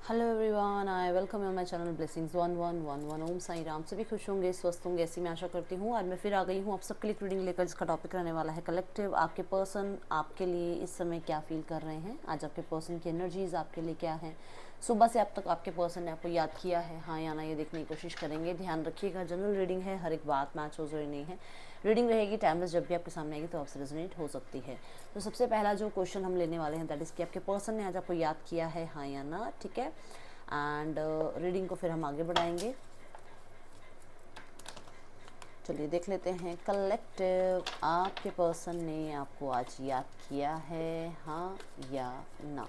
Hello everyone, I welcome you my channel blessings 1111। ओम साई राम। सभी खुश होंगे, स्वस्थ होंगे, ऐसी मैं आशा करती हूँ। आज मैं फिर आ गई हूँ आप सबके लिए रीडिंग लेकर, जिसका टॉपिक रहने वाला है कलेक्टिव। आपके पर्सन आपके लिए इस समय क्या फील कर रहे हैं, आज आपके पर्सन की एनर्जीज आपके लिए क्या है, सुबह से अब तक आपके पर्सन ने आपको याद किया है, हाँ या ना, ये देखने की कोशिश करेंगे। ध्यान रखिएगा, जनरल रीडिंग है, हर एक बात मैच हो जरूरी नहीं है। रीडिंग रहेगी टाइमलेस, जब भी आपके सामने आएगी तो आपसे रेजोनेट हो सकती है। तो सबसे पहला जो क्वेश्चन हम लेने वाले हैं दैट इज़ कि आपके पर्सन ने आज आपको याद किया है, हाँ या ना, ठीक है। एंड रीडिंग को फिर हम आगे बढ़ाएंगे। चलिए देख लेते हैं। कलेक्टिव, आपके पर्सन ने आपको आज याद किया है, हाँ या ना।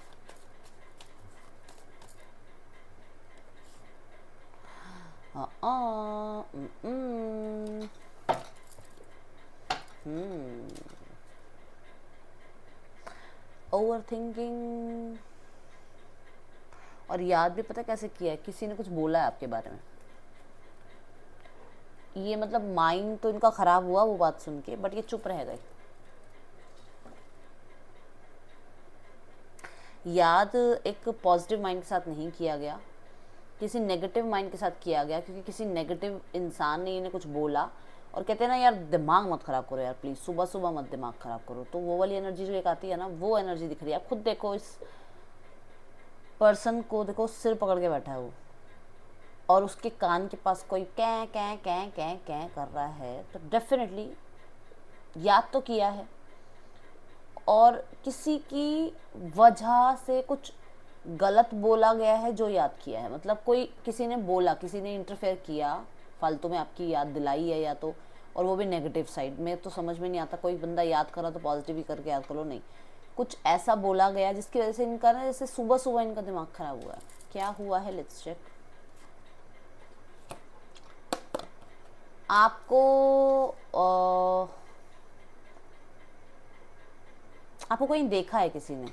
Over thinking. और याद भी पता कैसे किया है, किसी ने कुछ बोला है आपके बारे में। ये मतलब माइंड तो इनका खराब हुआ वो बात सुन के, बट ये चुप रह गए। याद एक पॉजिटिव माइंड के साथ नहीं किया गया, किसी नेगेटिव माइंड के साथ किया गया, क्योंकि किसी नेगेटिव इंसान ने इन्हें कुछ बोला। और कहते हैं ना यार, दिमाग मत खराब करो यार प्लीज़, सुबह सुबह मत दिमाग खराब करो। तो वो वाली एनर्जी जो एक आती है ना, वो एनर्जी दिख रही है। आप खुद देखो, इस पर्सन को देखो, सिर पकड़ के बैठा है वो, और उसके कान के पास कोई कै कै कै कै कै कर रहा है। तो डेफिनेटली याद तो किया है, और किसी की वजह से कुछ गलत बोला गया है जो याद किया है। मतलब कोई, किसी ने बोला, किसी ने इंटरफेयर किया, फालतू में आपकी याद दिलाई है या तो, और वो भी नेगेटिव साइड में। तो समझ में नहीं आता, कोई बंदा याद करा तो पॉजिटिव ही करके याद करो, नहीं, कुछ ऐसा बोला गया जिसकी वजह से इनका ना, जैसे सुबह सुबह इनका दिमाग खराब हुआ है। क्या हुआ है, लेट्स चेक। आपको आपको कहीं देखा है किसी ने।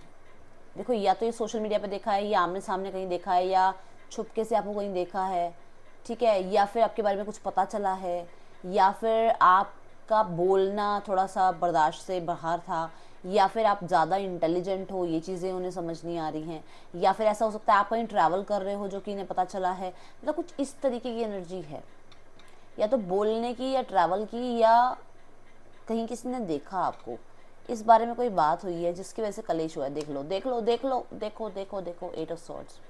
देखो, या तो ये सोशल मीडिया पे देखा है, या आमने सामने कहीं देखा है, या छुपके से आपको कहीं देखा है, ठीक है, या फिर आपके बारे में कुछ पता चला है, या फिर आपका बोलना थोड़ा सा बर्दाश्त से बाहर था, या फिर आप ज़्यादा इंटेलिजेंट हो, ये चीज़ें उन्हें समझ नहीं आ रही हैं, या फिर ऐसा हो सकता है आप कहीं ट्रैवल कर रहे हो जो कि इन्हें पता चला है। मतलब कुछ इस तरीके की एनर्जी है, या तो बोलने की, या ट्रैवल की, या कहीं किसी ने देखा आपको, इस बारे में कोई बात हुई है जिसकी वजह से कलेश हुआ है। देख लो देख लो देख लो, देखो देखो देखो, 8 ऑफ सॉर्ड्स।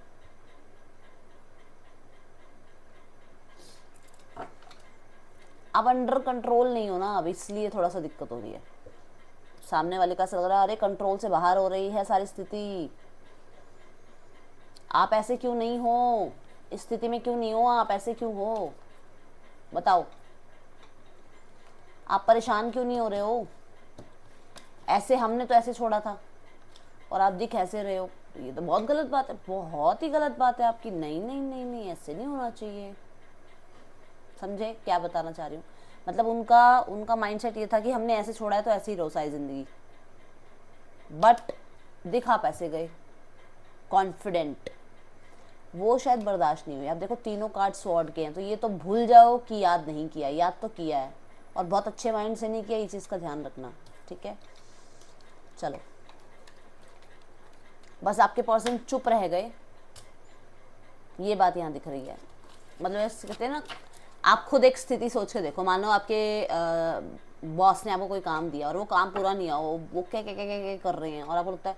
अब अंडर कंट्रोल नहीं हो ना, अब इसलिए थोड़ा सा दिक्कत हो रही है। सामने वाले का ऐसा लग रहा है, अरे कंट्रोल से बाहर हो रही है सारी स्थिति, आप ऐसे क्यों नहीं हो, इस स्थिति में क्यों नहीं हो, आप ऐसे क्यों हो, बताओ, आप परेशान क्यों नहीं हो रहे हो। ऐसे हमने तो ऐसे छोड़ा था, और आप दिख ऐसे रहे हो। ये तो बहुत गलत बात है, बहुत ही गलत बात है आपकी। नहीं नहीं नहीं नहीं, ऐसे नहीं होना चाहिए। समझे क्या बताना चाह रही हूँ। मतलब उनका उनका माइंडसेट ये था कि हमने ऐसे छोड़ा है तो ऐसे ही रहो सारी जिंदगी। बट दिख आप ऐसे गए, कॉन्फिडेंट, वो शायद बर्दाश्त नहीं हुई। आप देखो, तीनों कार्ड स्वॉर्ड के हैं, तो ये तो भूल जाओ कि याद नहीं किया, याद तो किया है, और बहुत अच्छे माइंड से नहीं किया, ये चीज़ का ध्यान रखना, ठीक है। चलो, बस आपके पर्सन चुप रह गए, ये बात यहाँ दिख रही है। मतलब ऐसे कहते हैं ना, आप खुद एक स्थिति सोच के देखो, मानो आपके बॉस ने आपको कोई काम दिया और वो काम पूरा नहीं हुआ, वो क्या क्या क्या क्या कर रहे हैं, और आपको लगता है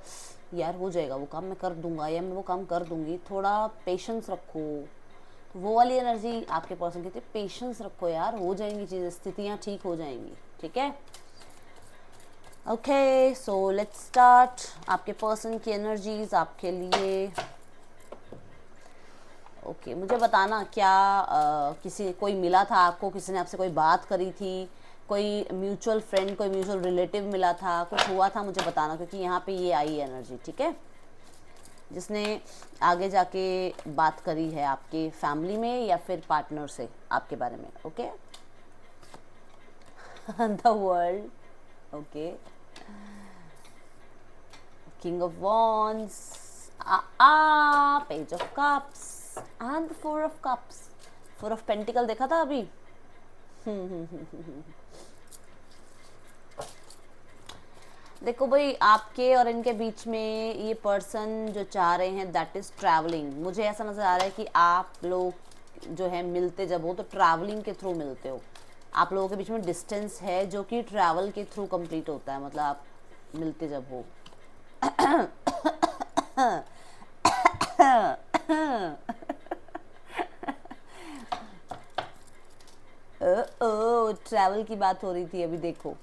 यार हो जाएगा वो काम, मैं कर दूंगा, या मैं वो काम कर दूंगी, थोड़ा पेशेंस रखो। तो वो वाली एनर्जी आपके पर्सन की थी, पेशेंस रखो यार, हो जाएंगी चीज़ें, स्थितियाँ ठीक हो जाएंगी, ठीक है। Okay, so let's start. आपके पर्सन की एनर्जीज आपके लिए। ओके, मुझे बताना, क्या किसी कोई मिला था आपको, किसी ने आपसे कोई बात करी थी, कोई म्यूचुअल फ्रेंड, कोई म्यूचुअल रिलेटिव मिला था, कुछ हुआ था, मुझे बताना, क्योंकि यहाँ पे ये आई एनर्जी, ठीक है, जिसने आगे जाके बात करी है आपके फैमिली में या फिर पार्टनर से आपके बारे में। Okay, the world, okay, king of wands, page of cups and 4 of cups, 4 of pentacle देखा था अभी। देखो भाई, आपके और इनके बीच में ये पर्सन जो चाह रहे हैं दैट इज़ ट्रैवलिंग। मुझे ऐसा नज़र आ रहा है कि आप लोग जो है मिलते जब हो तो ट्रैवलिंग के थ्रू मिलते हो। आप लोगों के बीच में डिस्टेंस है जो कि ट्रैवल के थ्रू कंप्लीट होता है, मतलब आप मिलते जब हो। ओ ट्रैवल की बात हो रही थी अभी, देखो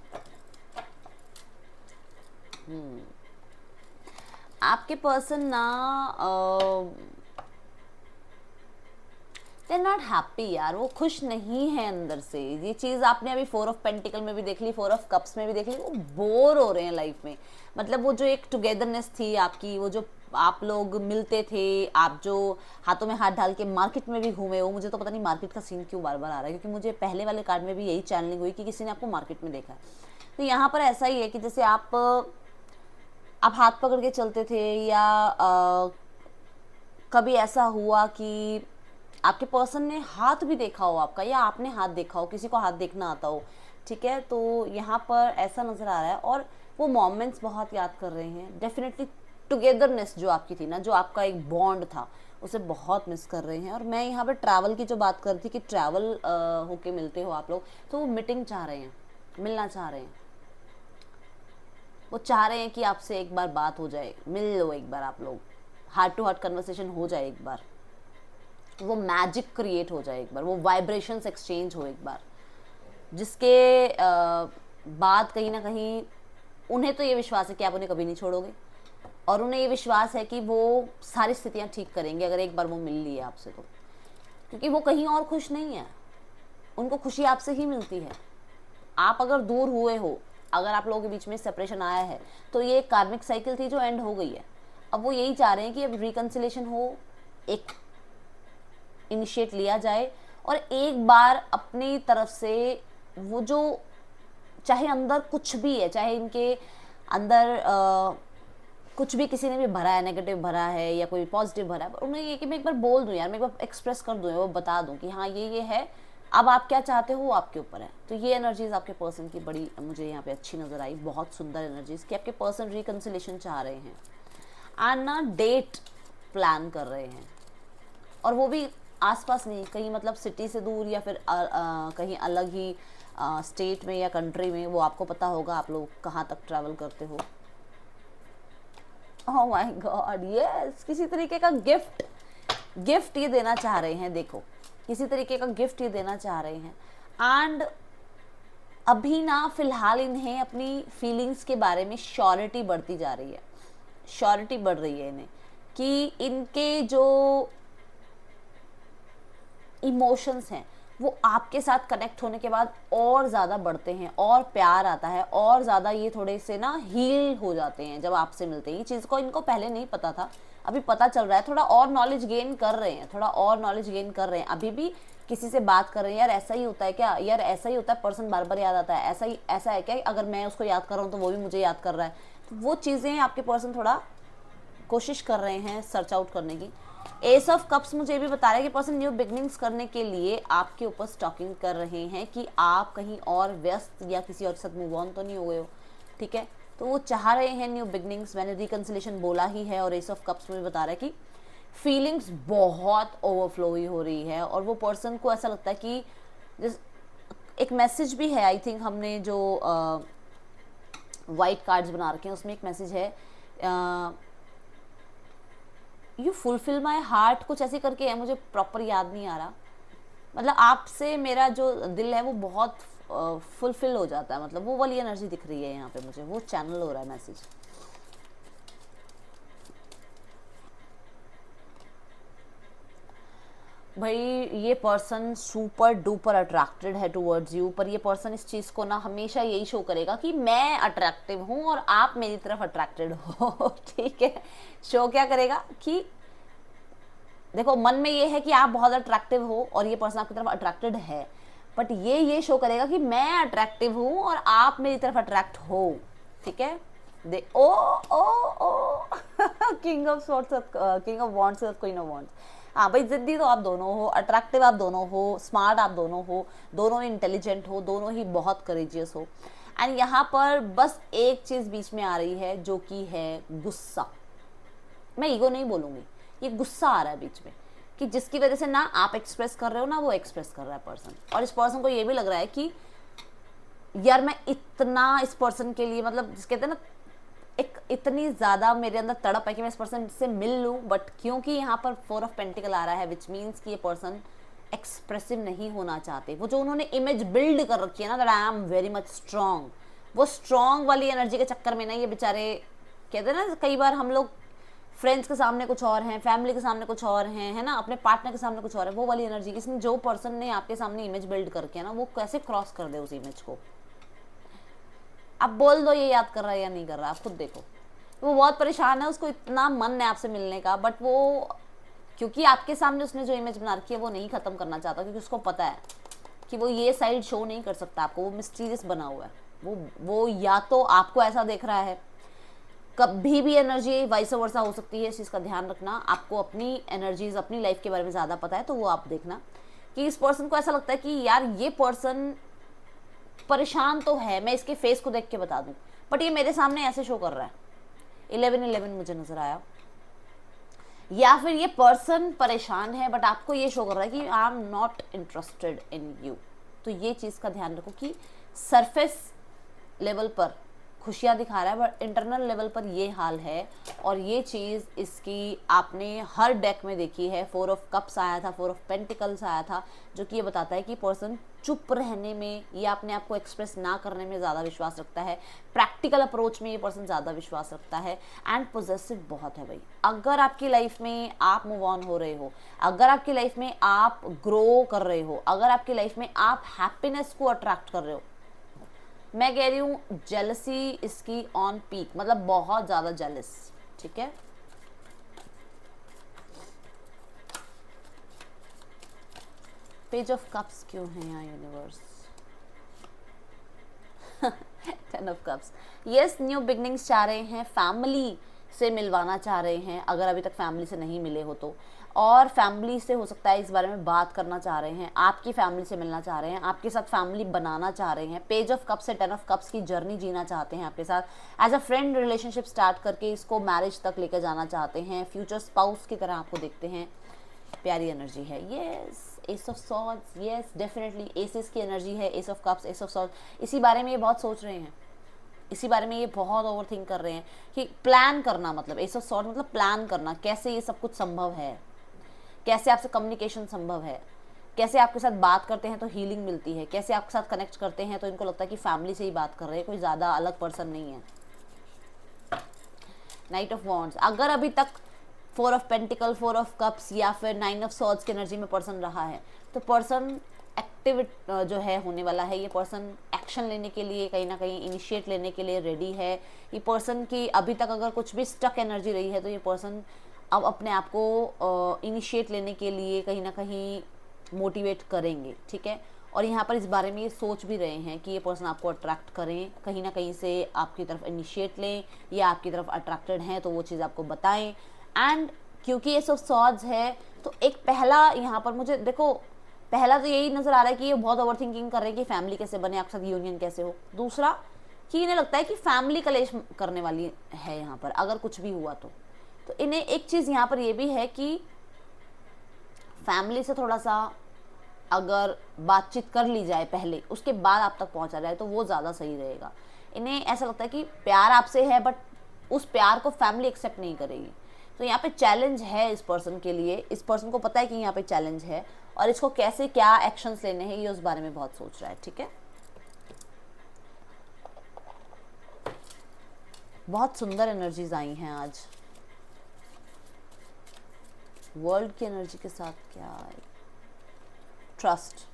आपके पर्सन ना दे नॉट हैप्पी यार, वो खुश नहीं है अंदर से। ये चीज़ आपने अभी 4 ऑफ पेंटिकल में भी देख ली, 4 ऑफ कप्स में भी देख ली। वो बोर हो रहे हैं लाइफ में। मतलब वो जो एक टुगेदरनेस थी आपकी, वो जो आप लोग मिलते थे, आप जो हाथों में हाथ डाल के मार्केट में भी घूमे हो। मुझे तो पता नहीं मार्केट का सीन क्यों बार बार आ रहा है, क्योंकि मुझे पहले वाले कार्ड में भी यही चैनलिंग हुई कि किसी ने आपको मार्केट में देखा है। तो यहाँ पर ऐसा ही है कि जैसे आप हाथ पकड़ के चलते थे, या कभी ऐसा हुआ कि आपके पर्सन ने हाथ भी देखा हो आपका, या आपने हाथ देखा हो, किसी को हाथ देखना आता हो। ठीक है, तो यहाँ पर ऐसा नज़र आ रहा है, और वो मोमेंट्स बहुत याद कर रहे हैं डेफिनेटली। टुगेदरनेस जो आपकी थी ना, जो आपका एक बॉन्ड था, उसे बहुत मिस कर रहे हैं। और मैं यहाँ पर ट्रैवल की जो बात कर रही थी कि ट्रैवल होके मिलते हो आप लोग, तो वो मीटिंग चाह रहे हैं, मिलना चाह रहे हैं। वो चाह रहे हैं कि आपसे एक बार बात हो जाए, मिल लो एक बार, आप लोग हार्ट टू हार्ट कन्वर्सेशन हो जाए एक बार, वो मैजिक क्रिएट हो जाए एक बार, वो वाइब्रेशंस एक्सचेंज हो एक बार, जिसके बाद कहीं ना कहीं उन्हें तो ये विश्वास है कि आप उन्हें कभी नहीं छोड़ोगे, और उन्हें ये विश्वास है कि वो सारी स्थितियां ठीक करेंगे अगर एक बार वो मिल ली है आपसे तो। क्योंकि वो कहीं और खुश नहीं है, उनको खुशी आपसे ही मिलती है। आप अगर दूर हुए हो, अगर आप लोगों के बीच में सेपरेशन आया है, तो ये एक कार्मिक साइकिल थी जो एंड हो गई है। अब वो यही चाह रहे हैं कि अब रिकन्सिलेशन हो, एक इनिशिएट लिया जाए, और एक बार अपनी तरफ से वो जो, चाहे अंदर कुछ भी है, चाहे इनके अंदर कुछ भी किसी ने भी भरा है, नेगेटिव भरा है या कोई पॉजिटिव भरा है, उन्हें ये कि मैं एक बार बोल दूं यार, मैं एक बार एक्सप्रेस कर दूं, वो बता दूं कि हाँ ये है, अब आप क्या चाहते हो वो आपके ऊपर है। तो ये एनर्जीज आपके पर्सन की बड़ी मुझे यहाँ पे अच्छी नज़र आई, बहुत सुंदर एनर्जीज कि आपके पर्सन रिकन्सिलेशन चाह रहे हैं, एंड ना डेट प्लान कर रहे हैं, और वो भी आसपास नहीं, कहीं मतलब सिटी से दूर, या फिर कहीं अलग ही स्टेट में या कंट्री में। वो आपको पता होगा आप लोग कहाँ तक ट्रैवल करते हो। ओह माय गॉड, यस, किसी तरीके का गिफ्ट ये देना चाह रहे हैं। देखो, किसी तरीके का गिफ्ट ये देना चाह रहे हैं, एंड अभी ना फिलहाल इन्हें अपनी फीलिंग्स के बारे में श्योरिटी बढ़ती जा रही है, श्योरिटी बढ़ रही है इन्हें कि इनके जो इमोशंस हैं वो आपके साथ कनेक्ट होने के बाद और ज़्यादा बढ़ते हैं, और प्यार आता है, और ज़्यादा ये थोड़े से ना हील हो जाते हैं जब आपसे मिलते हैं। ये चीज़ को इनको पहले नहीं पता था, अभी पता चल रहा है, थोड़ा और नॉलेज गेन कर रहे हैं, थोड़ा और नॉलेज गेन कर रहे हैं। अभी भी किसी से बात कर रहे हैं, यार ऐसा ही होता है क्या, यार ऐसा ही होता है, पर्सन बार बार याद आता है, ऐसा है क्या, अगर मैं उसको याद कर रहा हूँ तो वो भी मुझे याद कर रहा है। तो वो चीज़ें आपके पर्सन थोड़ा कोशिश कर रहे हैं सर्च आउट करने की। एस ऑफ कप्स मुझे ये भी बता रहा है कि पर्सन न्यू बिगनिंग्स करने के लिए आपके ऊपर स्टॉकिंग कर रहे हैं कि आप कहीं और व्यस्त या किसी और के साथ मूव ऑन तो नहीं हो गए हो। ठीक है, तो वो चाह रहे हैं न्यू बिगनिंग्स, मैंने रिकन्सिलेशन बोला ही है, और एस ऑफ कप्स में बता रहा है कि फीलिंग्स बहुत ओवरफ्लो ही हो रही है, और वो पर्सन को ऐसा लगता है कि एक मैसेज भी है, आई थिंक हमने जो वाइट कार्ड्स बना रखे हैं उसमें एक मैसेज है, यू फुलफिल माई हार्ट, कुछ ऐसे करके है, मुझे प्रॉपर याद नहीं आ रहा। मतलब आपसे मेरा जो दिल है वो बहुत फुलफिल हो जाता है, मतलब वो वाली एनर्जी दिख रही है यहाँ पे मुझे, वो चैनल हो रहा है मैसेज। भाई ये पर्सन सुपर डुपर अट्रैक्टेड है टूवर्ड्स यू, पर ये पर्सन इस चीज़ को ना हमेशा यही शो करेगा कि मैं अट्रैक्टिव हूँ और आप मेरी तरफ अट्रैक्टेड हो। ठीक है, शो क्या करेगा कि देखो, मन में ये है कि आप बहुत अट्रैक्टिव हो और ये पर्सन आपकी तरफ अट्रैक्टेड है, बट ये शो करेगा कि मैं अट्रैक्टिव हूँ और आप मेरी तरफ अट्रैक्ट हो। ठीक है, दे ओ ओ ओ king of swords, king of wands, queen of wands. हाँ भाई, जिद्दी तो आप दोनों हो, अट्रैक्टिव आप दोनों हो, स्मार्ट आप दोनों हो, दोनों ही इंटेलिजेंट हो, दोनों ही बहुत करेजियस हो, एंड यहाँ पर बस एक चीज़ बीच में आ रही है जो कि है गुस्सा। मैं ईगो नहीं बोलूँगी, ये गुस्सा आ रहा है बीच में कि जिसकी वजह से ना आप एक्सप्रेस कर रहे हो ना वो एक्सप्रेस कर रहा है पर्सन, और इस पर्सन को ये भी लग रहा है कि यार मैं इतना इस पर्सन के लिए, मतलब जिस कहते हैं ना एक इतनी ज़्यादा मेरे अंदर तड़प है कि मैं इस पर्सन से मिल लूँ, बट क्योंकि यहाँ पर 4 ऑफ पेंटिकल आ रहा है विच मीन्स कि ये पर्सन एक्सप्रेसिव नहीं होना चाहते। वो जो उन्होंने इमेज बिल्ड कर रखी है ना that I am very much strong, वो स्ट्रॉन्ग वाली एनर्जी के चक्कर में ना ये बेचारे कहते हैं ना, कई बार हम लोग फ्रेंड्स के सामने कुछ और हैं, फैमिली के सामने कुछ और हैं, है ना, अपने पार्टनर के सामने कुछ और है, वो वाली एनर्जी। इसमें जो पर्सन ने आपके सामने इमेज बिल्ड करके ना वो कैसे क्रॉस कर दे उस इमेज को, आप बोल दो ये याद कर रहा है या नहीं कर रहा, आप खुद देखो। वो बहुत परेशान है, उसको इतना मन है आपसे मिलने का, बट वो क्योंकि आपके सामने उसने जो इमेज बना रखी है वो नहीं खत्म करना चाहता, क्योंकि उसको पता है कि वो ये साइड शो नहीं कर सकता आपको, वो मिस्टीरियस बना हुआ है। वो या तो आपको ऐसा देख रहा है, कभी भी एनर्जी वाइस वर्सा हो सकती है, इस चीज़ का ध्यान रखना। आपको अपनी एनर्जीज, अपनी लाइफ के बारे में ज़्यादा पता है, तो वो आप देखना कि इस पर्सन को ऐसा लगता है कि यार ये पर्सन परेशान तो है, मैं इसके फेस को देख के बता दूं, बट ये मेरे सामने ऐसे शो कर रहा है। 11-11 मुझे नजर आया। या फिर ये पर्सन परेशान है बट आपको ये शो कर रहा है कि I am not interested in you. तो ये चीज़ का ध्यान रखो कि सरफेस लेवल पर खुशियाँ दिखा रहा है बट इंटरनल लेवल पर ये हाल है। और ये चीज़ इसकी आपने हर डेक में देखी है। 4 ऑफ कप्स आया था, 4 ऑफ पेंटिकल्स आया था, जो कि ये बताता है कि पर्सन चुप रहने में या अपने आप को एक्सप्रेस ना करने में ज़्यादा विश्वास रखता है। प्रैक्टिकल अप्रोच में ये पर्सन ज़्यादा विश्वास रखता है एंड पॉजिटिव बहुत है भाई। अगर आपकी लाइफ में आप मूव ऑन हो रहे हो, अगर आपकी लाइफ में आप ग्रो कर रहे हो, अगर आपकी लाइफ में आप हैप्पीनेस को अट्रैक्ट कर रहे हो, मैं कह रही हूँ जेलसी इसकी ऑन पीक, मतलब बहुत ज़्यादा जेलस। ठीक है, पेज ऑफ कप्स क्यों है यहाँ universe? 10 of cups. Yes, new beginnings चाह रहे हैं, फैमिली से मिलवाना चाह रहे हैं अगर अभी तक फैमिली से नहीं मिले हो तो, और फैमिली से हो सकता है इस बारे में बात करना चाह रहे हैं, आपकी फैमिली से मिलना चाह रहे हैं, आपके साथ फैमिली बनाना चाह रहे हैं। पेज ऑफ कप्स से 10 ऑफ कप्स की जर्नी जीना चाहते हैं आपके साथ, as a friend relationship start करके इसको मैरिज तक लेकर जाना चाहते हैं, फ्यूचर स्पाउस की तरह आपको देखते हैं। प्यारी एनर्जी है। Yes, ace of swords, yes definitely aces की एनर्जी है। Ace of cups, ace of swords, इसी बारे में ये बहुत सोच रहे हैं, इसी बारे में ये बहुत ओवर थिंक कर रहे हैं कि प्लान करना, मतलब एस ऑफ सॉर्ड मतलब प्लान करना, कैसे ये सब कुछ संभव है, कैसे आपसे कम्युनिकेशन संभव है, कैसे आपके साथ बात करते हैं तो हीलिंग मिलती है, कैसे आपके साथ कनेक्ट करते हैं तो इनको लगता है कि फैमिली से ही बात कर रहे हैं, कोई ज़्यादा अलग पर्सन नहीं है। नाइट ऑफ वॉन्ड्स, अगर अभी तक 4 ऑफ पेंटिकल, 4 ऑफ कप्स या फिर 9 ऑफ सॉर्ड्स की एनर्जी में पर्सन रहा है, तो पर्सन एक्टिव जो है होने वाला है। ये पर्सन एक्शन लेने के लिए, कहीं ना कहीं इनिशिएट लेने के लिए रेडी है। ये पर्सन की अभी तक अगर कुछ भी स्टक एनर्जी रही है तो ये पर्सन अब अपने आप को इनिशिएट लेने के लिए कहीं ना कहीं मोटिवेट करेंगे। ठीक है, और यहाँ पर इस बारे में ये सोच भी रहे हैं कि ये पर्सन आपको अट्रैक्ट करें, कहीं ना कहीं से आपकी तरफ इनिशिएट लें या आपकी तरफ अट्रैक्टेड हैं तो वो चीज़ आपको बताएं। एंड क्योंकि ये सब सॉर्ड्स है तो एक पहला यहाँ पर मुझे देखो, पहला तो यही नज़र आ रहा है कि ये बहुत ओवर थिंकिंग कर रहे हैं कि फैमिली कैसे बने, आपके साथ यूनियन कैसे हो। दूसरा कि इन्हें लगता है कि फैमिली कलेश करने वाली है यहाँ पर अगर कुछ भी हुआ तो इन्हें एक चीज़ यहाँ पर ये भी है कि फैमिली से थोड़ा सा अगर बातचीत कर ली जाए पहले, उसके बाद आप तक पहुँचा जाए तो वो ज़्यादा सही रहेगा। इन्हें ऐसा लगता है कि प्यार आपसे है बट उस प्यार को फैमिली एक्सेप्ट नहीं करेगी, तो यहाँ पे चैलेंज है इस पर्सन के लिए। इस पर्सन को पता है कि यहाँ पे चैलेंज है और इसको कैसे क्या एक्शंस लेने हैं ये उस बारे में बहुत सोच रहा है। ठीक है, बहुत सुंदर एनर्जीज आई हैं आज। वर्ल्ड की एनर्जी के साथ क्या है? ट्रस्ट,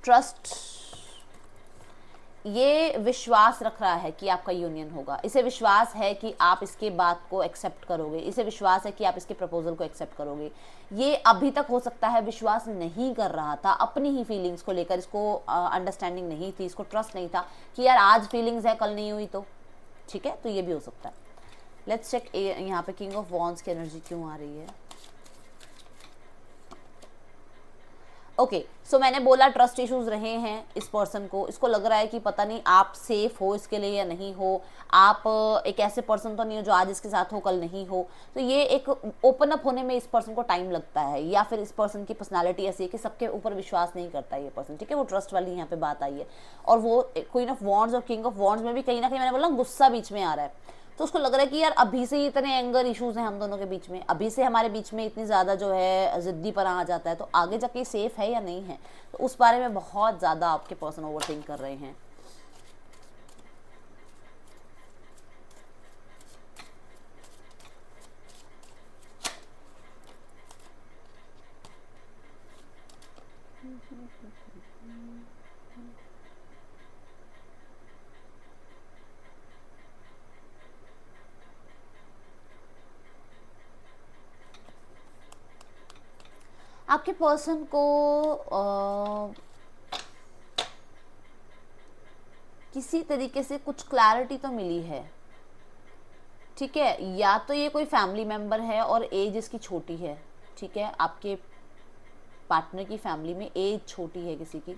ट्रस्ट ये विश्वास रख रहा है कि आपका यूनियन होगा, इसे विश्वास है कि आप इसके बात को एक्सेप्ट करोगे, इसे विश्वास है कि आप इसके प्रपोजल को एक्सेप्ट करोगे। ये अभी तक हो सकता है विश्वास नहीं कर रहा था अपनी ही फीलिंग्स को लेकर, इसको अंडरस्टैंडिंग नहीं थी, इसको ट्रस्ट नहीं था कि यार आज फीलिंग्स है कल नहीं हुई तो। ठीक है, तो ये भी हो सकता है। लेट्स चेक यहाँ पे किंग ऑफ वॉन्ड्स की एनर्जी क्यों आ रही है। ओके सो मैंने बोला ट्रस्ट इश्यूज रहे हैं इस पर्सन को, इसको लग रहा है कि पता नहीं आप सेफ हो इसके लिए या नहीं हो, आप एक ऐसे पर्सन तो नहीं हो जो आज इसके साथ हो कल नहीं हो। तो ये एक ओपन अप होने में इस पर्सन को टाइम लगता है, या फिर इस पर्सन की पर्सनालिटी ऐसी है कि सबके ऊपर विश्वास नहीं करता ये पर्सन, ठीक है, वो ट्रस्ट वाली यहाँ पे बात आई है। और वो क्वीन ऑफ वॉन्ड्स और किंग ऑफ वॉन्ड्स में भी कहीं ना कहीं मैंने बोला गुस्सा बीच में आ रहा है। तो उसको लग रहा है कि यार अभी से ही इतने एंगर इश्यूज हैं हम दोनों के बीच में, अभी से हमारे बीच में इतनी ज़्यादा जो है ज़िद्दीपना आ जाता है, तो आगे जाके सेफ है या नहीं है, तो उस बारे में बहुत ज़्यादा आपके पर्सन ओवरथिंक कर रहे हैं। आपके पर्सन को किसी तरीके से कुछ क्लैरिटी तो मिली है, ठीक है, या तो ये कोई फैमिली मेंबर है और एज इसकी छोटी है, ठीक है, आपके पार्टनर की फैमिली में एज छोटी है किसी की,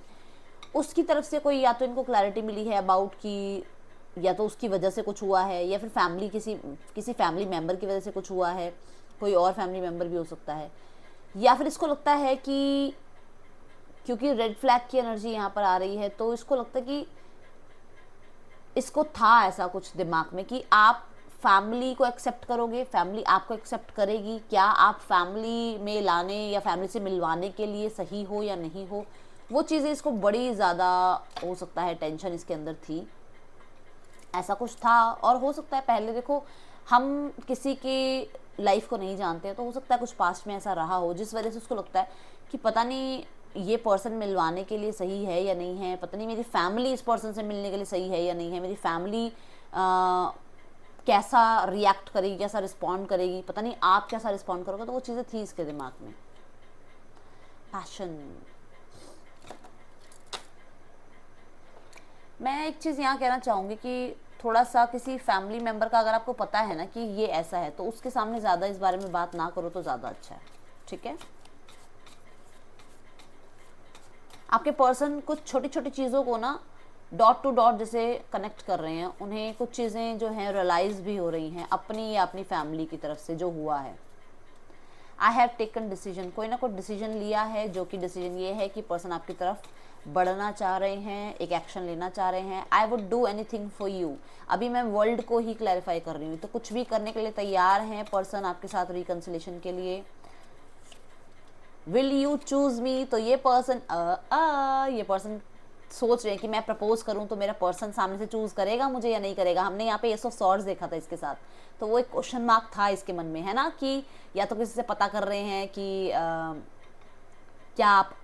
उसकी तरफ से कोई या तो इनको क्लैरिटी मिली है अबाउट कि या तो उसकी वजह से कुछ हुआ है, या फिर फैमिली किसी फैमिली मेंबर की वजह से कुछ हुआ है, कोई और फैमिली मेंबर भी हो सकता है, या फिर इसको लगता है कि क्योंकि रेड फ्लैग की एनर्जी यहाँ पर आ रही है तो इसको लगता है कि इसको था ऐसा कुछ दिमाग में कि आप फैमिली को एक्सेप्ट करोगे, फैमिली आपको एक्सेप्ट करेगी, क्या आप फैमिली में लाने या फैमिली से मिलवाने के लिए सही हो या नहीं हो, वो चीज़ें इसको बड़ी ज़्यादा हो सकता है टेंशन इसके अंदर थी, ऐसा कुछ था। और हो सकता है पहले देखो हम किसी की लाइफ को नहीं जानते हैं, तो हो सकता है कुछ पास्ट में ऐसा रहा हो जिस वजह से उसको लगता है कि पता नहीं ये पर्सन मिलवाने के लिए सही है या नहीं है, पता नहीं मेरी फैमिली इस पर्सन से मिलने के लिए सही है या नहीं है, मेरी फैमिली कैसा रिएक्ट करेगी, कैसा रिस्पॉन्ड करेगी, पता नहीं आप कैसा रिस्पॉन्ड करोगे, तो वो चीज़ें थी इसके दिमाग में। पैशन, मैं एक चीज़ यहाँ कहना चाहूँगी कि थोड़ा सा किसी फैमिली मेम्बर का अगर आपको पता है ना कि ये ऐसा है, तो उसके सामने ज़्यादा इस बारे में बात ना करो तो ज़्यादा अच्छा है, ठीक है। आपके पर्सन कुछ छोटी छोटी चीज़ों को ना डॉट टू डॉट जैसे कनेक्ट कर रहे हैं, उन्हें कुछ चीज़ें जो हैं रियलाइज़ भी हो रही हैं अपनी या अपनी फैमिली की तरफ से जो हुआ है। आई हैव टेकन डिसीजन, कोई ना कोई डिसीजन लिया है, जो कि डिसीजन ये है कि पर्सन आपकी तरफ बढ़ना चाह रहे हैं, एक एक्शन लेना चाह रहे हैं। I would do anything for you, अभी मैं वर्ल्ड को ही क्लैरिफाई कर रही हूँ, तो कुछ भी करने के लिए तैयार हैं पर्सन आपके साथ रिकन्सिलेशन के लिए। विल यू चूज मी, तो ये पर्सन सोच रहे हैं कि मैं प्रपोज करूं तो मेरा पर्सन सामने से चूज करेगा मुझे या नहीं करेगा। हमने यहाँ पे एस ऑफ सॉर्ड्स देखा था इसके साथ, तो वो एक क्वेश्चन मार्क था इसके मन में, है ना, कि या तो किसी से पता कर रहे हैं कि क्या आप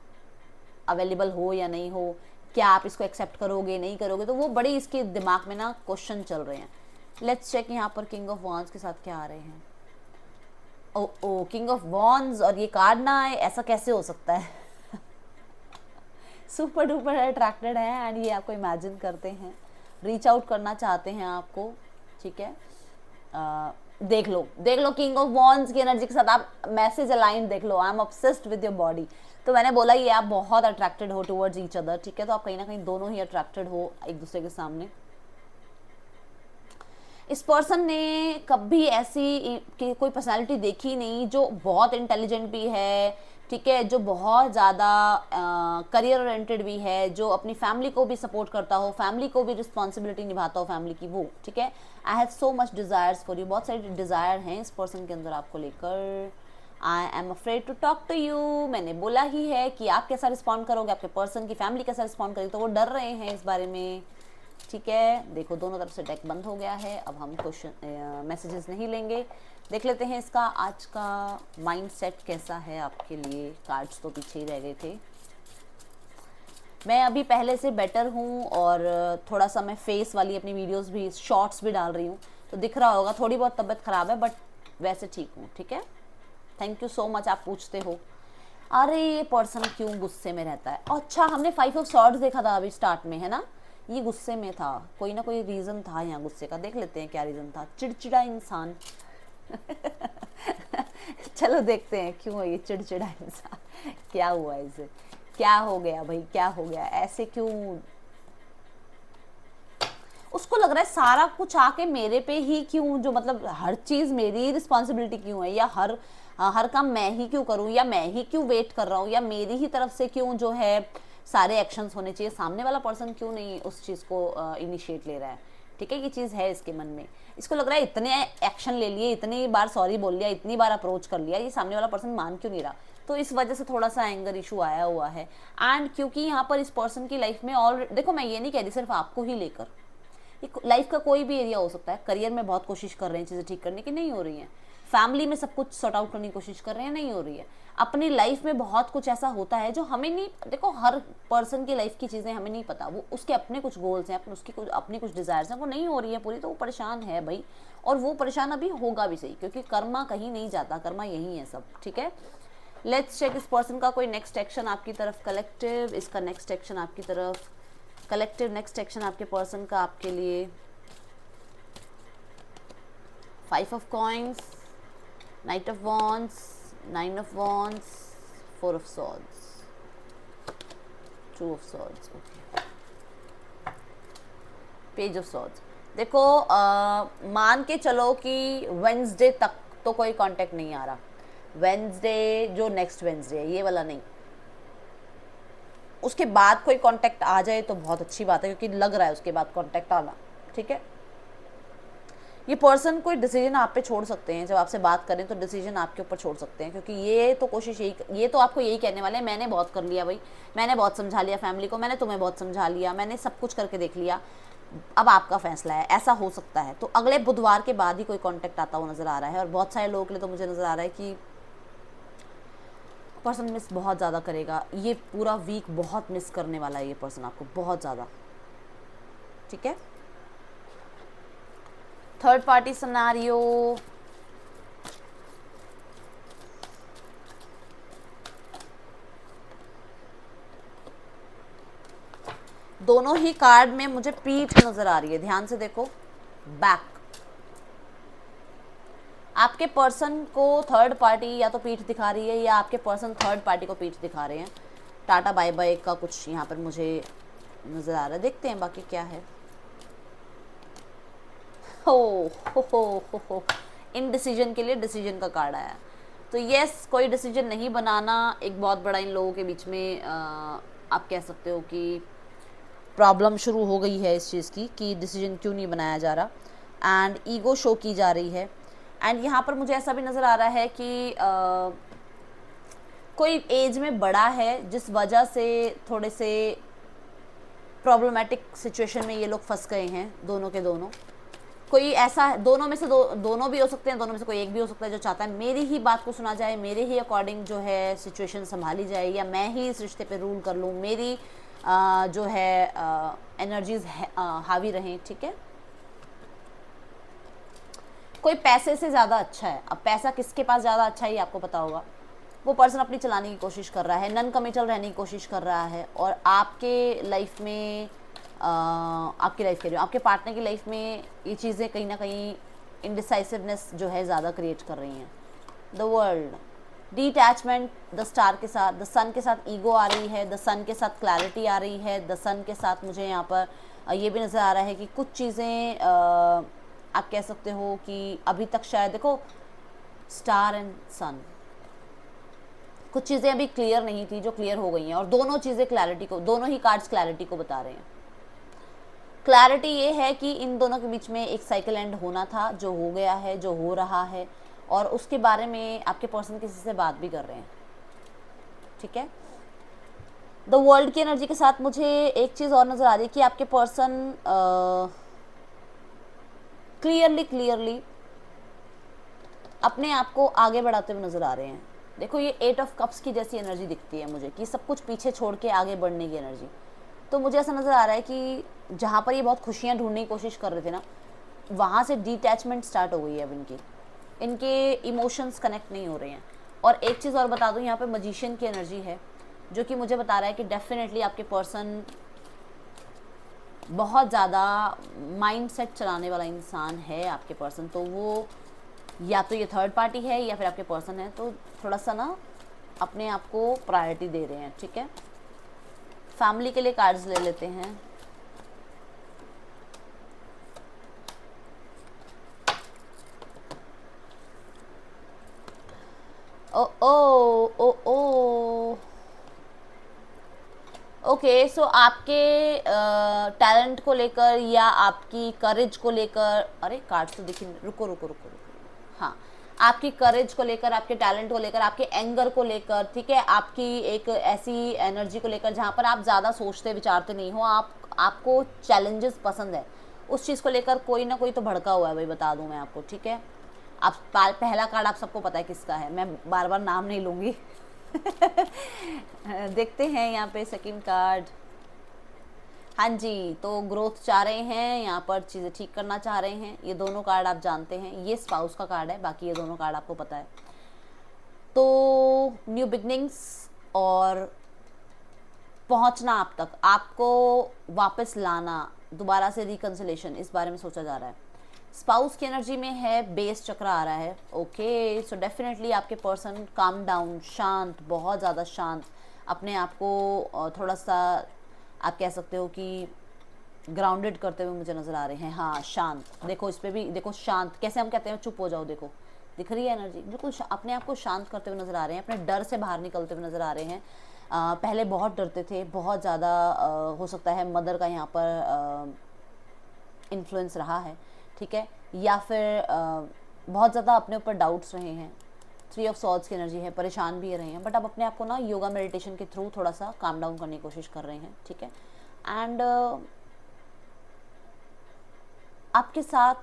अवेलेबल हो या नहीं हो, क्या आप इसको एक्सेप्ट करोगे नहीं करोगे, तो वो बड़े इसके दिमाग में ना क्वेश्चन चल रहे हैं। लेट्स चेक यहाँ पर किंग ऑफ वॉन्ड्स के साथ क्या आ रहे हैं। ओ किंग ऑफ वॉन्ड्स और ये कार्ड ना आए, ऐसा कैसे हो सकता है। सुपर डुपर अट्रैक्टेड है एंड ये आपको इमेजिन करते हैं, रीच आउट करना चाहते हैं आपको, ठीक है। देख लो किंग ऑफ वॉन्ड्स की एनर्जी के साथ आप मैसेज अलाइन देख लो, I am obsessed with your body. तो मैंने बोला ये आप बहुत अट्रैक्टेड हो टुवर्ड्स ईच अदर, ठीक है, तो आप कहीं ना कहीं दोनों ही अट्रैक्टेड हो एक दूसरे के सामने। इस पर्सन ने कभी ऐसी कोई पर्सनालिटी देखी नहीं जो बहुत इंटेलिजेंट भी है, ठीक है, जो बहुत ज़्यादा करियर ओरिएंटेड भी है, जो अपनी फैमिली को भी सपोर्ट करता हो, फैमिली को भी रिस्पॉन्सिबिलिटी निभाता हो फैमिली की, वो, ठीक है। I have so much desires for you, बहुत सारे डिज़ायर हैं इस पर्सन के अंदर आपको लेकर। I am afraid to talk to you, मैंने बोला ही है कि आप कैसा रिस्पॉन्ड करोगे, आपके पर्सन की फैमिली कैसा रिस्पॉन्ड करेगी, तो वो डर रहे हैं इस बारे में, ठीक है। देखो दोनों तरफ से डेक बंद हो गया है, अब हम क्वेश्चन मैसेजेस नहीं लेंगे, देख लेते हैं इसका आज का माइंड सेट कैसा है आपके लिए। कार्ड्स तो पीछे ही रह गए थे। मैं अभी पहले से बेटर हूँ और थोड़ा सा मैं फेस वाली अपनी वीडियोस भी शॉर्ट्स भी डाल रही हूँ, तो दिख रहा होगा थोड़ी बहुत तबीयत ख़राब है बट वैसे ठीक हूँ, ठीक है। Thank you so much. आप पूछते हो अरे ये पर्सन क्यों गुस्से में रहता है, अच्छा हमने 5 ऑफ सॉर्ड्स देखा था अभी स्टार्ट में, है ना, ये गुस्से में था, कोई ना कोई रीज़न था यहाँ गुस्से का, देख लेते हैं क्या रीज़न था। चिड़चिड़ा इंसान चलो देखते हैं क्यों है ये चिड़चिड़ा इंसान, क्या हुआ इसे। क्या हो गया भाई, क्या हो गया, ऐसे क्यों? उसको लग रहा है सारा कुछ आके मेरे पे ही क्यों, जो मतलब हर चीज़ मेरी रिस्पॉन्सिबिलिटी क्यों है, या हर काम मैं ही क्यों करूं, या मैं ही क्यों वेट कर रहा हूं, या मेरी ही तरफ से क्यों जो है सारे एक्शंस होने चाहिए, सामने वाला पर्सन क्यों नहीं उस चीज़ को इनिशिएट ले रहा है। ठीक है, ये चीज़ है इसके मन में। इसको लग रहा है इतने एक्शन ले लिए, इतनी बार सॉरी बोल लिया, इतनी बार अप्रोच कर लिया, ये सामने वाला पर्सन मान क्यों नहीं रहा। तो इस वजह से थोड़ा सा एंगर इशू आया हुआ है। एंड क्योंकि यहाँ पर इस पर्सन की लाइफ में, और देखो मैं ये नहीं कह रही सिर्फ आपको ही लेकर, लाइफ का कोई भी एरिया हो सकता है। करियर में बहुत कोशिश कर रहे हैं चीज़ें ठीक करने की, नहीं हो रही हैं। फैमिली में सब कुछ सॉर्ट आउट करने की कोशिश कर रहे हैं, नहीं हो रही है। अपनी लाइफ में बहुत कुछ ऐसा होता है जो हमें नहीं, देखो हर पर्सन की लाइफ की चीज़ें हमें नहीं पता, वो उसके अपने कुछ गोल्स हैं, उसकी कुछ अपनी कुछ डिज़ायर्स हैं, वो नहीं हो रही है पूरी, तो वो परेशान है भाई। और वो परेशान अभी होगा भी सही, क्योंकि कर्मा कहीं नहीं जाता, कर्मा यही है सब। ठीक है, लेट्स चेक इस पर्सन का कोई नेक्स्ट एक्शन आपकी तरफ कलेक्टिव, इसका नेक्स्ट एक्शन आपकी तरफ कलेक्टिव, नेक्स्ट एक्शन आपके पर्सन का आपके लिए। 5 of coins, Knight of wands, 9 of wands, 4 of swords, 2 of swords, okay, Page of swords। देखो मान के चलो कि वेंसडे तक तो कोई कांटेक्ट नहीं आ रहा, वेंसडे जो नेक्स्ट वेंसडे है ये वाला नहीं, उसके बाद कोई कांटेक्ट आ जाए तो बहुत अच्छी बात है, क्योंकि लग रहा है उसके बाद कांटेक्ट आना। ठीक है, ये पर्सन कोई डिसीजन आप पे छोड़ सकते हैं, जब आपसे बात करें तो डिसीजन आपके ऊपर छोड़ सकते हैं, क्योंकि ये तो कोशिश ये तो आपको यही कहने वाले हैं, मैंने बहुत कर लिया भाई, मैंने बहुत समझा लिया फैमिली को, मैंने तुम्हें बहुत समझा लिया, मैंने सब कुछ करके देख लिया, अब आपका फैसला है। ऐसा हो सकता है। तो अगले बुधवार के बाद ही कोई कॉन्टैक्ट आता हुआ नज़र आ रहा है, और बहुत सारे लोगों के लिए तो मुझे नज़र आ रहा है कि पर्सन मिस बहुत ज़्यादा करेगा, ये पूरा वीक बहुत मिस करने वाला है ये पर्सन आपको, बहुत ज़्यादा। ठीक है, थर्ड पार्टी सिनेरियो, दोनों ही कार्ड में मुझे पीठ नजर आ रही है, ध्यान से देखो, बैक। आपके पर्सन को थर्ड पार्टी या तो पीठ दिखा रही है, या आपके पर्सन थर्ड पार्टी को पीठ दिखा रहे हैं। टाटा बाय बाय का कुछ यहाँ पर मुझे नजर आ रहा है, देखते हैं बाकी क्या है। हो इनडिसीजन के लिए डिसीजन का कार्ड आया। तो यस, कोई डिसीजन नहीं बनाना एक बहुत बड़ा इन लोगों के बीच में आप कह सकते हो कि प्रॉब्लम शुरू हो गई है इस चीज़ की, कि डिसीजन क्यों नहीं बनाया जा रहा, एंड ईगो शो की जा रही है। एंड यहाँ पर मुझे ऐसा भी नज़र आ रहा है कि कोई एज में बड़ा है, जिस वजह से थोड़े से प्रॉब्लमेटिक सिचुएशन में ये लोग फंस गए हैं, दोनों के दोनों। कोई ऐसा दोनों में से दोनों भी हो सकते हैं, दोनों में से कोई एक भी हो सकता है जो चाहता है मेरी ही बात को सुना जाए, मेरे ही अकॉर्डिंग जो है सिचुएशन संभाली जाए, या मैं ही इस रिश्ते पे रूल कर लूँ, मेरी जो है एनर्जीज हावी रहें। ठीक है, कोई पैसे से ज़्यादा अच्छा है। अब पैसा किसके पास ज़्यादा अच्छा है ये आपको पता होगा। वो पर्सन अपनी चलाने की कोशिश कर रहा है, नॉन कमिटल रहने की कोशिश कर रहा है, और आपके लाइफ में आपकी लाइफ कह रही हूँ, आपके पार्टनर की लाइफ में ये चीज़ें कहीं ना कहीं इनडिसाइसिवनेस जो है ज़्यादा क्रिएट कर रही हैं। The world, detachment, the star के साथ, द सन के साथ ईगो आ रही है, द सन के साथ क्लैरिटी आ रही है, द सन के साथ मुझे यहाँ पर ये भी नज़र आ रहा है कि कुछ चीज़ें आप कह सकते हो कि अभी तक शायद, देखो स्टार एंड सन, कुछ चीज़ें अभी क्लियर नहीं थी जो क्लियर हो गई हैं, और दोनों चीज़ें क्लैरिटी को, दोनों ही कार्ड्स क्लैरिटी को बता रहे हैं। क्लैरिटी ये है कि इन दोनों के बीच में एक साइकिल एंड होना था, जो हो गया है, जो हो रहा है, और उसके बारे में आपके पर्सन किसी से बात भी कर रहे हैं। ठीक है, द वर्ल्ड की एनर्जी के साथ मुझे एक चीज़ और नज़र आ रही है कि आपके पर्सन क्लियरली अपने आप को आगे बढ़ाते हुए नज़र आ रहे हैं। देखो ये 8 ऑफ कप्स की जैसी एनर्जी दिखती है मुझे, कि सब कुछ पीछे छोड़ के आगे बढ़ने की एनर्जी। तो मुझे ऐसा नज़र आ रहा है कि जहाँ पर ये बहुत खुशियाँ ढूंढने की कोशिश कर रहे थे ना, वहाँ से डिटैचमेंट स्टार्ट हो गई है। अब इनके इमोशंस कनेक्ट नहीं हो रहे हैं। और एक चीज़ और बता दूँ, यहाँ पे मजिशियन की एनर्जी है, जो कि मुझे बता रहा है कि डेफिनेटली आपके पर्सन बहुत ज़्यादा माइंडसेट चलाने वाला इंसान है आपके पर्सन। तो वो या तो ये थर्ड पार्टी है या फिर आपके पर्सन है, तो थोड़ा सा ना अपने आप को प्रायोरिटी दे रहे हैं। ठीक है, फैमिली के लिए कार्ड्स ले लेते हैं। ओ ओ ओ ओ ओके, सो आपके टैलेंट को लेकर या आपकी करेज को लेकर, अरे कार्ड्स तो देखिए, रुको रुको रुको रुको, हाँ, आपकी करेज को लेकर, आपके टैलेंट को लेकर, आपके एंगर को लेकर, ठीक है, आपकी एक ऐसी एनर्जी को लेकर जहाँ पर आप ज़्यादा सोचते विचारते नहीं हो, आपको चैलेंजेस पसंद है, उस चीज़ को लेकर कोई ना कोई तो भड़का हुआ है भाई, बता दूँ मैं आपको, ठीक है। आप पहला कार्ड आप सबको पता है किसका है, मैं बार बार नाम नहीं लूँगी। देखते हैं यहाँ पे सेकंड कार्ड। हाँ जी, तो ग्रोथ चाह रहे हैं, यहाँ पर चीज़ें ठीक करना चाह रहे हैं। ये दोनों कार्ड आप जानते हैं, ये स्पाउस का कार्ड है, बाकी ये दोनों कार्ड आपको पता है। तो न्यू बिगनिंग्स और पहुँचना आप तक, आपको वापस लाना, दोबारा से रिकन्सिलेशन, इस बारे में सोचा जा रहा है। स्पाउस की एनर्जी में है, बेस चक्र आ रहा है। ओके, सो डेफिनेटली आपके पर्सन काम डाउन, शांत, बहुत ज़्यादा शांत, अपने आप को थोड़ा सा आप कह सकते हो कि ग्राउंडेड करते हुए मुझे नज़र आ रहे हैं। हाँ, शांत, देखो इस पर भी देखो, शांत कैसे हम कहते हैं चुप हो जाओ, देखो दिख रही है एनर्जी, बिल्कुल अपने आप को शांत करते हुए नज़र आ रहे हैं, अपने डर से बाहर निकलते हुए नज़र आ रहे हैं। पहले बहुत डरते थे, बहुत ज़्यादा हो सकता है मदर का यहाँ पर इन्फ्लुएंस रहा है, ठीक है, या फिर बहुत ज़्यादा अपने ऊपर डाउट्स रहे हैं। 3 ऑफ सॉर्ड्स की एनर्जी है, परेशान भी रहे हैं, बट अब अपने आप को ना योगा मेडिटेशन के थ्रू थोड़ा सा काम डाउन करने की कोशिश कर रहे हैं, ठीक है। एंड आपके साथ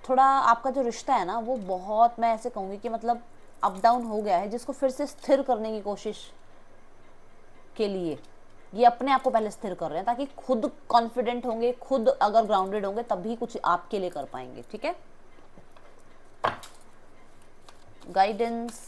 थोड़ा आपका जो रिश्ता है ना, वो बहुत, मैं ऐसे कहूँगी कि मतलब अप डाउन हो गया है, जिसको फिर से स्थिर करने की कोशिश के लिए ये अपने आप को पहले स्थिर कर रहे हैं, ताकि खुद कॉन्फिडेंट होंगे, खुद अगर ग्राउंडेड होंगे तभी कुछ आपके लिए कर पाएंगे, ठीक है। गाइडेंस,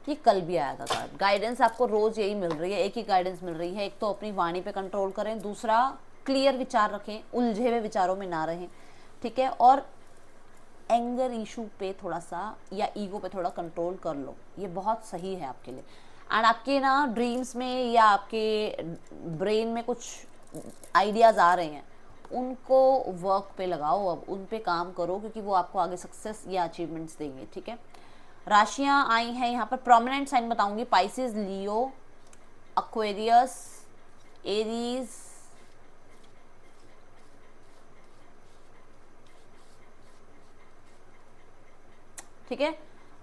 ये कल भी आया था कार्ड। गाइडेंस आपको रोज यही मिल रही है, एक ही गाइडेंस मिल रही है। एक तो अपनी वाणी पे कंट्रोल करें, दूसरा क्लियर विचार रखें, उलझे हुए विचारों में ना रहें, ठीक है, और एंगर इशू पे थोड़ा सा या ईगो पे थोड़ा कंट्रोल कर लो, ये बहुत सही है आपके लिए। एंड आपके ना ड्रीम्स में या आपके ब्रेन में कुछ आइडियाज़ आ रहे हैं, उनको वर्क पे लगाओ, अब उन पे काम करो, क्योंकि वो आपको आगे सक्सेस या अचीवमेंट्स देंगे, ठीक है। राशियाँ आई हैं यहाँ पर, प्रोमिनेंट साइन बताऊंगी, पाइसेस, लियो, एक्वेरियस, एरीज, ठीक है,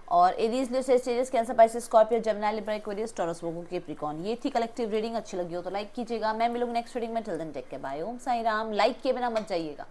और Aries, Leo, Sagittarius, Cancer, Pisces, Scorpio, Gemini, Libra, Aquarius, Taurus, Virgo, Capricorn. ये थी कलेक्टिव रीडिंग, अच्छी लगी हो तो लाइक कीजिएगा। मैं मिलूंगी नेक्स्ट रीडिंग में, till then take care, bye, Om Sai Ram. Like किए बिना मत जाइएगा।